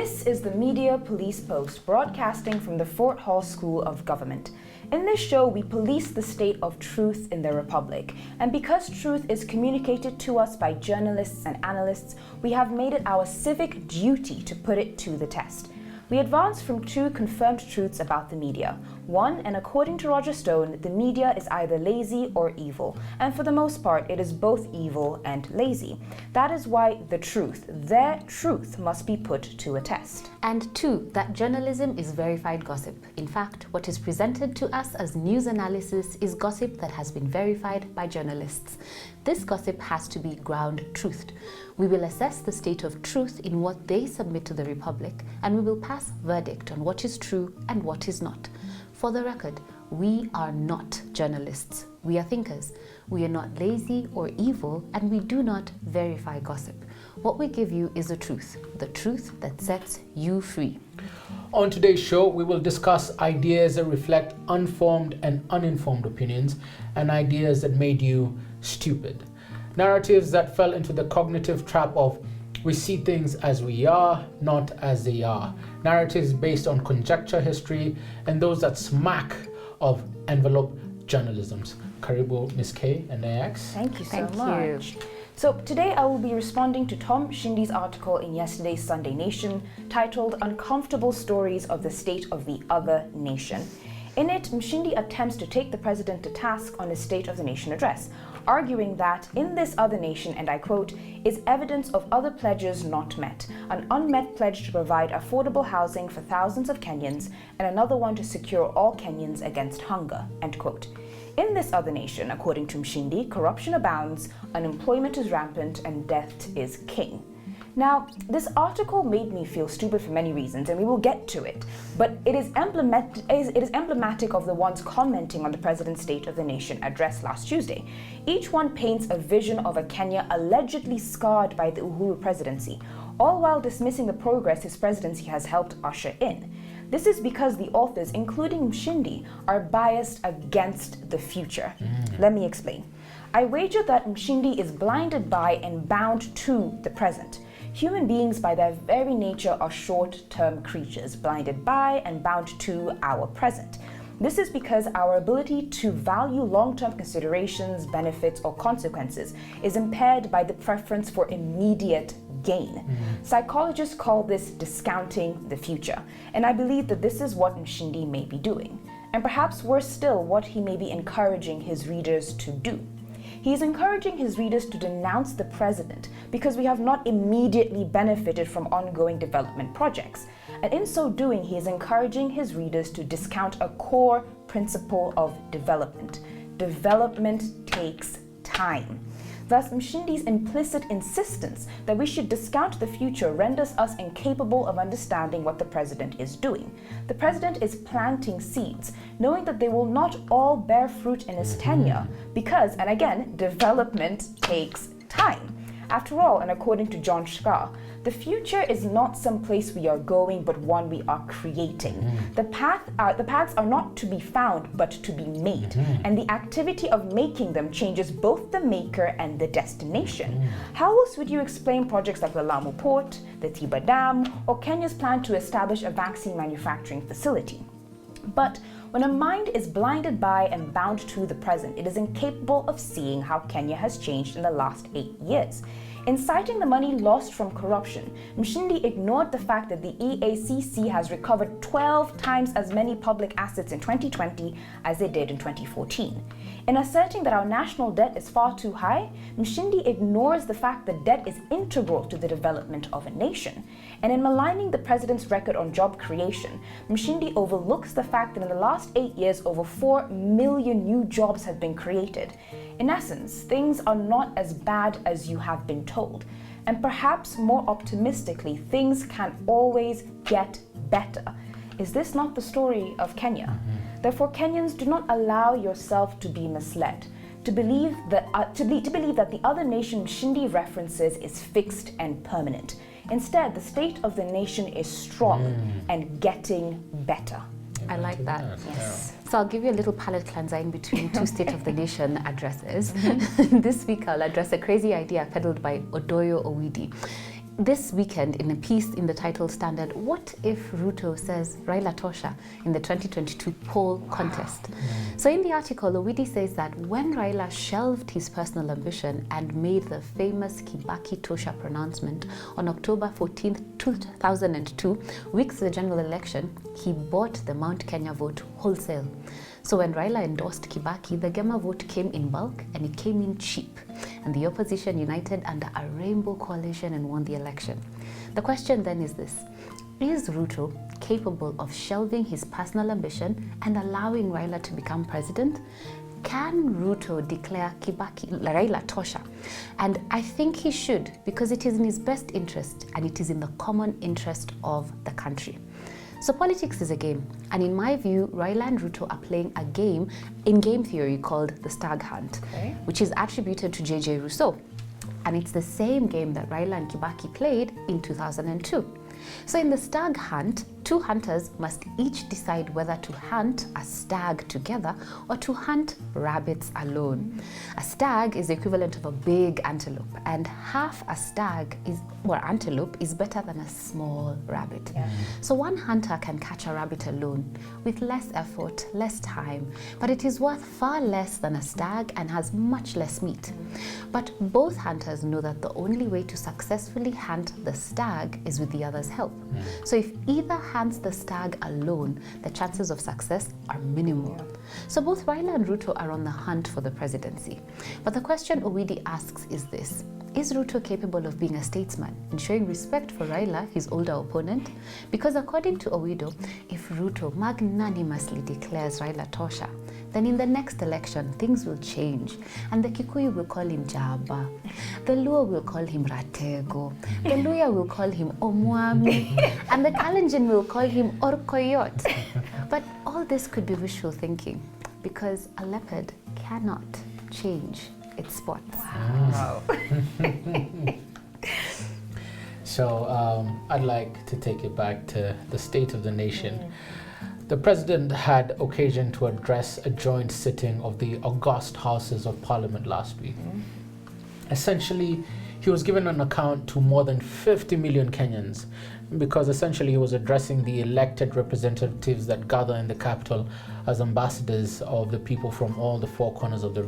This is the Media Police Post, broadcasting from the Fort Hall School of Government. In this show, we police the state of truth in the Republic. And because truth is communicated to us by journalists and analysts, we have made it our civic duty to put it to the test. We advance from two confirmed truths about the media. One, and according to Roger Stone, the media is either lazy or evil. And for the most part, it is both evil and lazy. That is why the truth, their truth, must be put to a test. And two, that journalism is verified gossip. In fact, what is presented to us as news analysis is gossip that has been verified by journalists. This gossip has to be ground-truthed. We will assess the state of truth in what they submit to the Republic, and we will pass verdict on what is true and what is not. For the record, we are not journalists. We are thinkers. We are not lazy or evil, and we do not verify gossip. What we give you is the truth that sets you free. On today's show, we will discuss ideas that reflect unformed and uninformed opinions and ideas that made you stupid. Narratives that fell into the cognitive trap of we see things as we are, not as they are. Narratives based on conjecture history and those that smack of envelope journalisms. Karibu, Ms. K and AX. Thank you so much. So today I will be responding to Tom Shindi's article in yesterday's Sunday Nation titled Uncomfortable Stories of the State of the Other Nation. In it, Mshindi attempts to take the president to task on his State of the Nation address, arguing that in this other nation, and I quote, is evidence of other pledges not met, an unmet pledge to provide affordable housing for thousands of Kenyans, and another one to secure all Kenyans against hunger, end quote. In this other nation, according to Mshindi, corruption abounds, unemployment is rampant, and debt is king. Now, this article made me feel stupid for many reasons, and we will get to it, but it is emblematic of the ones commenting on the President's State of the Nation address last Tuesday. Each one paints a vision of a Kenya allegedly scarred by the Uhuru presidency, all while dismissing the progress his presidency has helped usher in. This is because the authors, including Mshindi, are biased against the future. Let me explain. I wager that Mshindi is blinded by and bound to the present. Human beings, by their very nature, are short-term creatures, blinded by and bound to our present. This is because our ability to value long-term considerations, benefits, or consequences is impaired by the preference for immediate gain. Psychologists call this discounting the future, and I believe that this is what Mshindi may be doing, and perhaps worse still, what he may be encouraging his readers to do. He is encouraging his readers to denounce the president because we have not immediately benefited from ongoing development projects. And in so doing, he is encouraging his readers to discount a core principle of development. Development takes time. Thus, Mshindi's implicit insistence that we should discount the future renders us incapable of understanding what the president is doing. The president is planting seeds, knowing that they will not all bear fruit in his tenure, because, and again, development takes time. After all, and according to John Shkar, the future is not some place we are going, but one we are creating. The paths are not to be found, but to be made. And the activity of making them changes both the maker and the destination. How else would you explain projects like the Lamu Port, the Tiba Dam, or Kenya's plan to establish a vaccine manufacturing facility? But when a mind is blinded by and bound to the present, it is incapable of seeing how Kenya has changed in the last 8 years. In citing the money lost from corruption, Mshindi ignored the fact that the EACC has recovered 12 times as many public assets in 2020 as they did in 2014. In asserting that our national debt is far too high, Mshindi ignores the fact that debt is integral to the development of a nation. And in maligning the president's record on job creation, Mshindi overlooks the fact that in the last 8 years, over 4 million new jobs have been created. In essence, things are not as bad as you have been told. And perhaps more optimistically, things can always get better. Is this not the story of Kenya? Therefore, Kenyans, do not allow yourself to be misled, to believe that the other nation Mshindi references is fixed and permanent. Instead, the state of the nation is strong and getting better. I like that. Yes. So I'll give you a little palate cleanser in between two State of the Nation addresses. This week I'll address a crazy idea peddled by Odoyo Owidi. this weekend, in a piece in the Title Standard, what if RUTO says Raila Tosha in the 2022 poll contest? So in the article, Owidi says that when Raila shelved his personal ambition and made the famous Kibaki Tosha pronouncement on October 14th, 2002, weeks of the general election, he bought the Mount Kenya vote wholesale. So when Raila endorsed Kibaki, the Gema vote came in bulk and it came in cheap. And the opposition united under a rainbow coalition and won the election. The question then is this: is Ruto capable of shelving his personal ambition and allowing Raila to become president? Can Ruto declare Raila Tosha? And I think he should, because it is in his best interest and it is in the common interest of the country. So politics is a game, and in my view, Raila and Ruto are playing a game in game theory called the Stag Hunt, which is attributed to J.J. Rousseau. And it's the same game that Raila and Kibaki played in 2002. So in the Stag Hunt, two hunters must each decide whether to hunt a stag together or to hunt rabbits alone. A stag is the equivalent of a big antelope, and half a stag antelope is better than a small rabbit. So one hunter can catch a rabbit alone with less effort, less time, but it is worth far less than a stag and has much less meat. But both hunters know that the only way to successfully hunt the stag is with the other's help. So if either hunts the stag alone, the chances of success are minimal. So both Raila and Ruto are on the hunt for the presidency. But the question Owidi asks is this: is Ruto capable of being a statesman and showing respect for Raila, his older opponent? Because according to Owido, if Ruto magnanimously declares Raila Tosha, then in the next election, things will change. And the Kikuyu will call him Jaba, the Luo will call him Ratego, the Luya will call him Omwami, and the Kalenjin will call him Orkoyot. But all this could be wishful thinking, because a leopard cannot change its spots. Wow. So I'd like to take it back to the state of the nation. The president had occasion to address a joint sitting of the august Houses of Parliament last week. Essentially, he was given an account to more than 50 million Kenyans, because essentially he was addressing the elected representatives that gather in the capital as ambassadors of the people from all the four corners of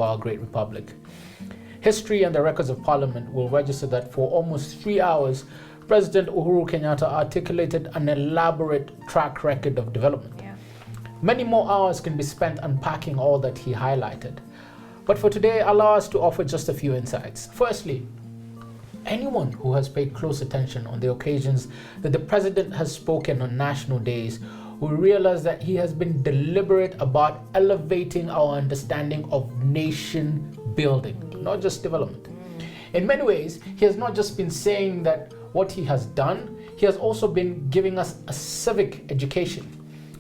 our great republic. History and the records of Parliament will register that for almost 3 hours, President Uhuru Kenyatta articulated an elaborate track record of development. Many more hours can be spent unpacking all that he highlighted. But for today, allow us to offer just a few insights. Firstly, anyone who has paid close attention on the occasions that the president has spoken on national days will realize that he has been deliberate about elevating our understanding of nation building, not just development. In many ways, he has not just been saying that what he has done, he has also been giving us a civic education.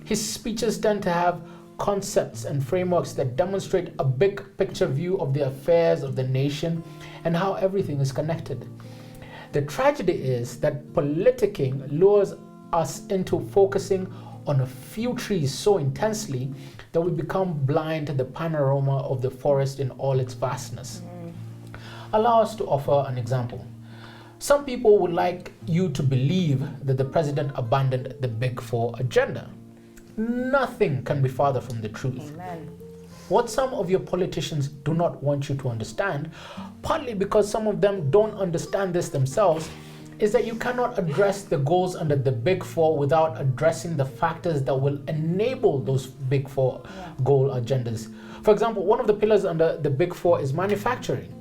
His speeches tend to have concepts and frameworks that demonstrate a big picture view of the affairs of the nation and how everything is connected. The tragedy is that politicking lures us into focusing on a few trees so intensely that we become blind to the panorama of the forest in all its vastness. Allow us to offer an example. Some people would like you to believe that the president abandoned the Big Four agenda. Nothing can be farther from the truth. Amen. What some of your politicians do not want you to understand, partly because some of them don't understand this themselves, is that you cannot address the goals under the Big Four without addressing the factors that will enable those Big Four goal agendas. For example, one of the pillars under the Big Four is manufacturing.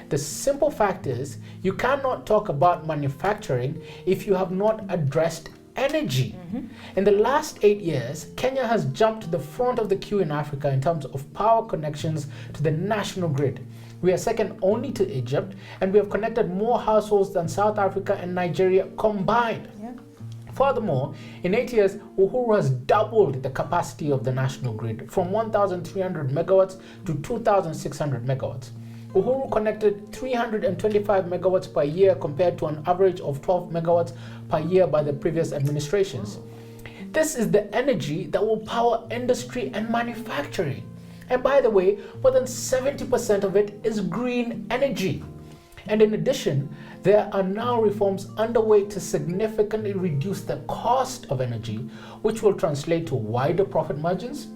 The simple fact is, you cannot talk about manufacturing if you have not addressed energy. In the last 8 years, Kenya has jumped to the front of the queue in Africa in terms of power connections to the national grid. We are second only to Egypt, and we have connected more households than South Africa and Nigeria combined. Furthermore, in 8 years, Uhuru has doubled the capacity of the national grid from 1,300 megawatts to 2,600 megawatts. Uhuru connected 325 megawatts per year compared to an average of 12 megawatts per year by the previous administrations. This is the energy that will power industry and manufacturing. And by the way, more than 70% of it is green energy. And in addition, there are now reforms underway to significantly reduce the cost of energy, which will translate to wider profit margins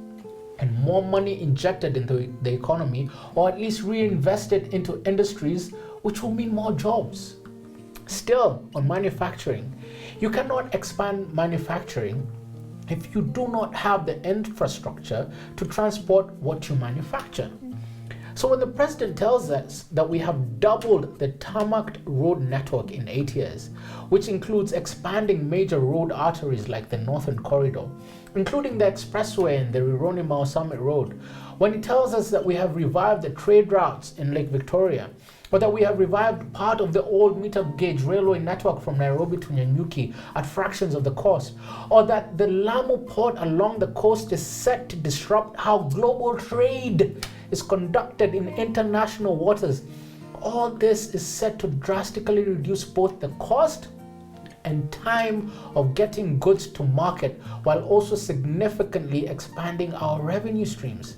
and more money injected into the economy, or at least reinvested into industries, which will mean more jobs. Still, on manufacturing, you cannot expand manufacturing if you do not have the infrastructure to transport what you manufacture. So when the president tells us that we have doubled the tarmacked road network in 8 years, which includes expanding major road arteries like the Northern Corridor, including the expressway and the Rironi-Mau Summit Road, when he tells us that we have revived the trade routes in Lake Victoria, or that we have revived part of the old meter gauge railway network from Nairobi to Nyanyuki at fractions of the cost, or that the Lamu port along the coast is set to disrupt how global trade is conducted in international waters. All this is set to drastically reduce both the cost and time of getting goods to market, while also significantly expanding our revenue streams.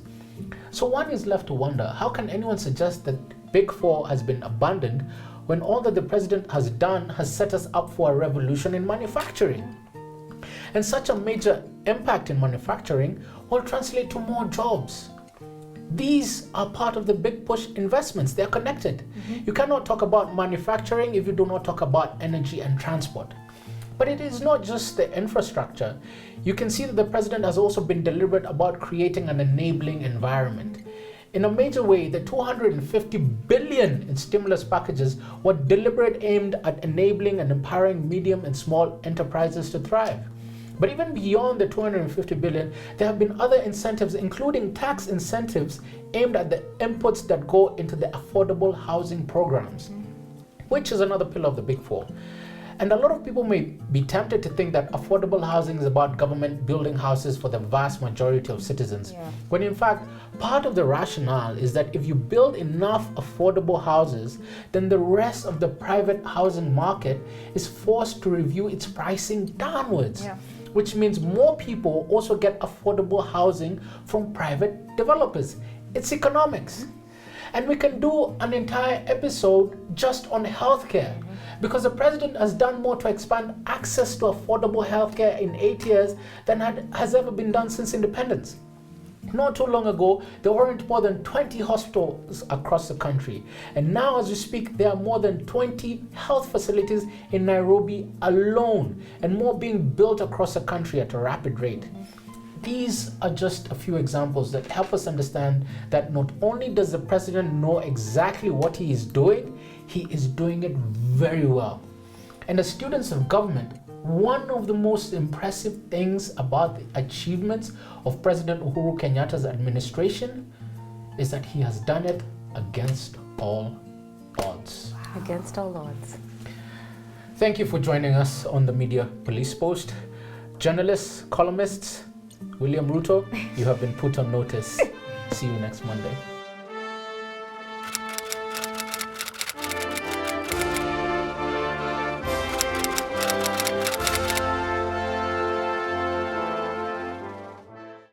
So one is left to wonder, how can anyone suggest that Big Four has been abandoned when all that the president has done has set us up for a revolution in manufacturing? And such a major impact in manufacturing will translate to more jobs. These are part of the big push investments. They're connected. You cannot talk about manufacturing if you do not talk about energy and transport. But it is not just the infrastructure. You can see that the president has also been deliberate about creating an enabling environment. In a major way, the 250 billion in stimulus packages were deliberate, aimed at enabling and empowering medium and small enterprises to thrive. But even beyond the 250 billion, there have been other incentives, including tax incentives aimed at the inputs that go into the affordable housing programs, which is another pillar of the Big Four. And a lot of people may be tempted to think that affordable housing is about government building houses for the vast majority of citizens. When in fact, part of the rationale is that if you build enough affordable houses, then the rest of the private housing market is forced to review its pricing downwards. Which means more people also get affordable housing from private developers. It's economics. And we can do an entire episode just on healthcare, because the president has done more to expand access to affordable healthcare in 8 years than has ever been done since independence. Not too long ago, there weren't more than 20 hospitals across the country. And now as we speak, there are more than 20 health facilities in Nairobi alone, and more being built across the country at a rapid rate. These are just a few examples that help us understand that not only does the president know exactly what he is doing it very well. And as students of government, one of the most impressive things about the achievements of President Uhuru Kenyatta's administration is that he has done it against all odds. Against all odds. Thank you for joining us on the Media Police Post. Journalists, columnists, William RUTO, you have been put on notice. See you next Monday.